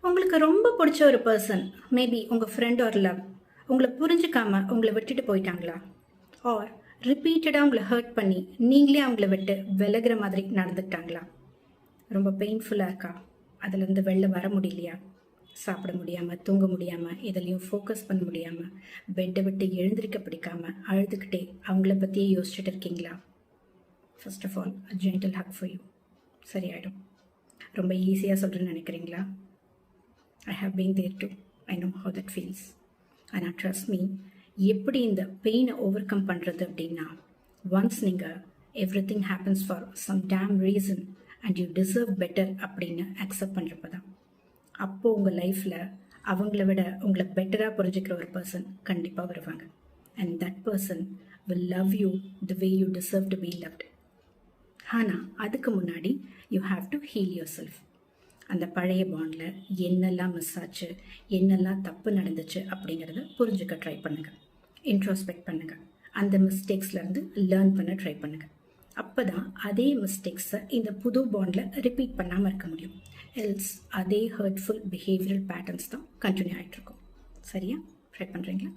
உங்களுக்கு ரொம்ப பிடிச்ச ஒரு பர்சன், மேபி உங்கள் ஃப்ரெண்ட் ஆர் லவ், உங்களை புரிஞ்சுக்காம உங்களை விட்டுட்டு போயிட்டாங்களா? ஆர் ரிப்பீட்டடாக உங்களை ஹர்ட் பண்ணி நீங்களே அவங்கள விட்டு விலகுற மாதிரி நடந்துக்கிட்டாங்களா? ரொம்ப பெயின்ஃபுல்லாக இருக்கா? அதுலேருந்து வெளில வர முடியலையா? சாப்பிட முடியாமல், தூங்க முடியாமல், எதுலேயும் ஃபோக்கஸ் பண்ண முடியாமல், பெட்டை விட்டு எழுந்திருக்க பிடிக்காம அழுதுகிட்டே அவங்கள பற்றியே யோசிச்சுட்டு இருக்கீங்களா? First of all gentle hug for you. சரியாயிடும். ரொம்ப ஈஸியாக சொல்கிறேன்னு நினைக்கிறீங்களா? I have been there too. I know how that feels. ஆனால் ட்ரஸ்ட் மீ, எப்படி இந்த பெயினை ஓவர் கம் பண்ணுறது அப்படின்னா, ஒன்ஸ் நீங்கள் everything happens for some damn reason and you deserve better அப்படின்னு அக்செப்ட் பண்ணுறப்ப தான். அப்போது உங்கள் லைஃப்பில் அவங்கள விட உங்களை பெட்டராக புரிஞ்சுக்கிற ஒரு பர்சன் கண்டிப்பாக வருவாங்க. And that person will love you the way you deserve to be loved. ஆனால் அதுக்கு முன்னாடி you have to heal your self. அந்த பழைய பாண்டில் என்னெல்லாம் மிஸ் ஆச்சு, என்னெல்லாம் தப்பு நடந்துச்சு அப்படிங்கிறத புரிஞ்சுக்க ட்ரை பண்ணுங்கள். இன்ட்ரோஸ்பெக்ட் பண்ணுங்கள். அந்த மிஸ்டேக்ஸ்லேருந்து லேர்ன் பண்ண ட்ரை பண்ணுங்கள். அப்போ தான் அதே மிஸ்டேக்ஸை இந்த புது பாண்டில் ரிப்பீட் பண்ணாமல் இருக்க முடியும். எல்ஸ் அதே ஹர்ட்ஃபுல் பிஹேவியரல் பேட்டர்ன்ஸ் தான் கண்டினியூ ஆகிட்ருக்கும். சரியா? ட்ரை பண்ணுறீங்களா?